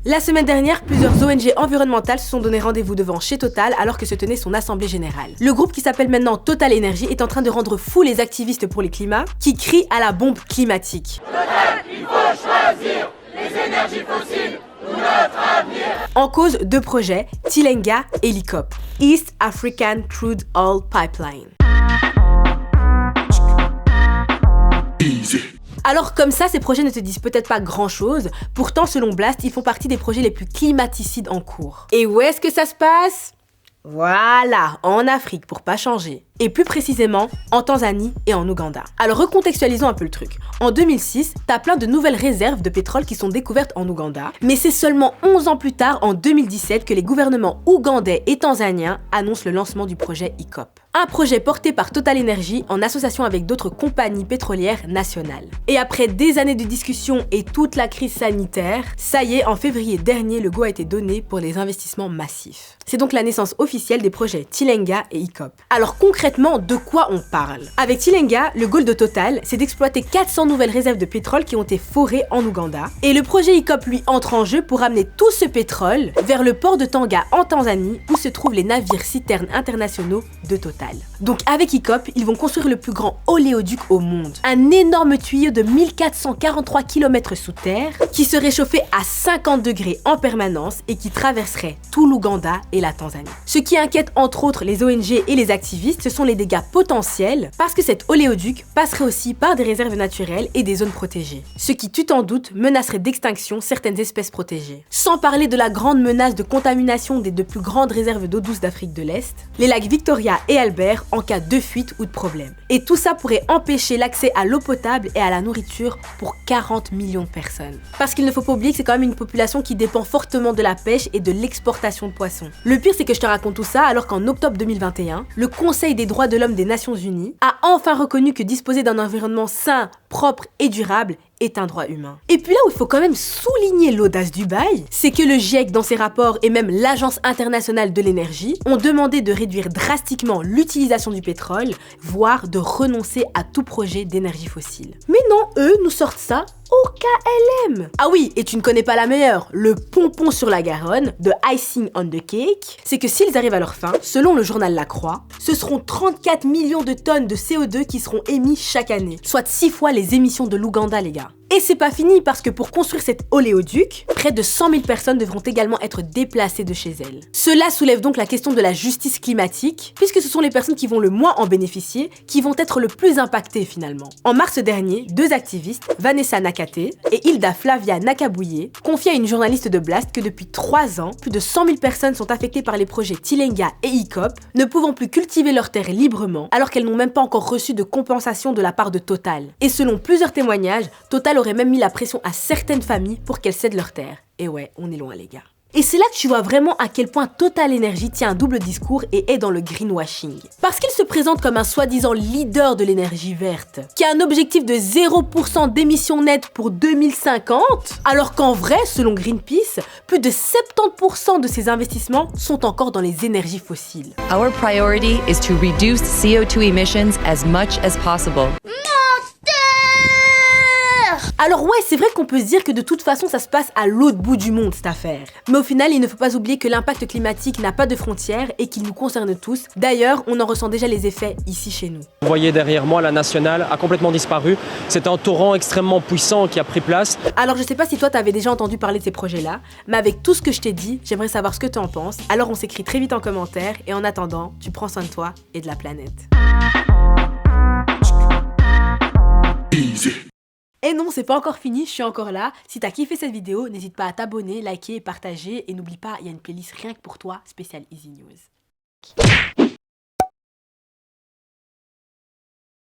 La semaine dernière, plusieurs ONG environnementales se sont donné rendez-vous devant chez Total alors que se tenait son assemblée générale. Le groupe qui s'appelle maintenant Total Energy est en train de rendre fou les activistes pour le climat qui crient à la bombe climatique. Total, il faut choisir les énergies fossiles ou notre avenir. En cause, deux projets, Tilenga et l'ICOP, East African Crude Oil Pipeline. Alors comme ça, ces projets ne te disent peut-être pas grand-chose, pourtant selon Blast, ils font partie des projets les plus climaticides en cours. Et où est-ce que ça se passe ? Voilà, en Afrique pour pas changer. Et plus précisément, en Tanzanie et en Ouganda. Alors recontextualisons un peu le truc. En 2006, t'as plein de nouvelles réserves de pétrole qui sont découvertes en Ouganda, mais c'est seulement 11 ans plus tard, en 2017, que les gouvernements ougandais et tanzaniens annoncent le lancement du projet ICOP. Un projet porté par Total Energy en association avec d'autres compagnies pétrolières nationales. Et après des années de discussions et toute la crise sanitaire, ça y est, en février dernier, le go a été donné pour les investissements massifs. C'est donc la naissance officielle des projets Tilenga et ICOP. Alors concrètement, de quoi on parle ? Avec Tilenga, le goal de Total, c'est d'exploiter 400 nouvelles réserves de pétrole qui ont été forées en Ouganda. Et le projet ICOP, lui, entre en jeu pour amener tout ce pétrole vers le port de Tanga en Tanzanie, où se trouvent les navires citernes internationaux de Total. Donc avec ICOP, ils vont construire le plus grand oléoduc au monde. Un énorme tuyau de 1443 km sous terre qui serait chauffé à 50 degrés en permanence et qui traverserait tout l'Ouganda et la Tanzanie. Ce qui inquiète entre autres les ONG et les activistes, ce sont les dégâts potentiels parce que cet oléoduc passerait aussi par des réserves naturelles et des zones protégées. Ce qui, tu t'en doutes, menacerait d'extinction certaines espèces protégées. Sans parler de la grande menace de contamination des deux plus grandes réserves d'eau douce d'Afrique de l'Est, les lacs Victoria et Albert en cas de fuite ou de problème. Et tout ça pourrait empêcher l'accès à l'eau potable et à la nourriture pour 40 millions de personnes. Parce qu'il ne faut pas oublier que c'est quand même une population qui dépend fortement de la pêche et de l'exportation de poissons. Le pire, c'est que je te raconte tout ça alors qu'en octobre 2021, le Conseil des droits de l'homme des Nations Unies a enfin reconnu que disposer d'un environnement sain, propre et durable est un droit humain. Et puis là où il faut quand même souligner l'audace du bail, c'est que le GIEC dans ses rapports et même l'Agence internationale de l'énergie ont demandé de réduire drastiquement l'utilisation du pétrole, voire de renoncer à tout projet d'énergie fossile. Mais non, eux nous sortent ça au KLM. Ah oui, et tu ne connais pas la meilleure, le pompon sur la Garonne, de icing on the cake, c'est que s'ils arrivent à leur fin, selon le journal La Croix, ce seront 34 millions de tonnes de CO2 qui seront émis chaque année, soit 6 fois les émissions de l'Ouganda, les gars. Et c'est pas fini parce que pour construire cet oléoduc, près de 100 000 personnes devront également être déplacées de chez elles. Cela soulève donc la question de la justice climatique, puisque ce sont les personnes qui vont le moins en bénéficier qui vont être le plus impactées finalement. En mars dernier, deux activistes, Vanessa Nakate et Hilda Flavia Nakabouye, confiaient à une journaliste de Blast que depuis 3 ans, plus de 100 000 personnes sont affectées par les projets Tilenga et ICOP, ne pouvant plus cultiver leurs terres librement, alors qu'elles n'ont même pas encore reçu de compensation de la part de Total. Et selon plusieurs témoignages, Total aurait même mis la pression à certaines familles pour qu'elles cèdent leurs terres. Et ouais, on est loin les gars. Et c'est là que tu vois vraiment à quel point Total Energy tient un double discours et est dans le greenwashing. Parce qu'il se présente comme un soi-disant leader de l'énergie verte, qui a un objectif de 0% d'émissions nettes pour 2050, alors qu'en vrai, selon Greenpeace, plus de 70% de ses investissements sont encore dans les énergies fossiles. Our priority is to reduce CO2 emissions as much as possible. Alors ouais, c'est vrai qu'on peut se dire que de toute façon ça se passe à l'autre bout du monde cette affaire. Mais au final, il ne faut pas oublier que l'impact climatique n'a pas de frontières et qu'il nous concerne tous. D'ailleurs, on en ressent déjà les effets ici chez nous. Vous voyez derrière moi, la nationale a complètement disparu. C'est un torrent extrêmement puissant qui a pris place. Alors je sais pas si toi t'avais déjà entendu parler de ces projets-là, mais avec tout ce que je t'ai dit, j'aimerais savoir ce que tu en penses. Alors on s'écrit très vite en commentaire et en attendant, tu prends soin de toi et de la planète. Et non, c'est pas encore fini, je suis encore là. Si t'as kiffé cette vidéo, n'hésite pas à t'abonner, liker et partager. Et n'oublie pas, il y a une playlist rien que pour toi, spéciale Easy News.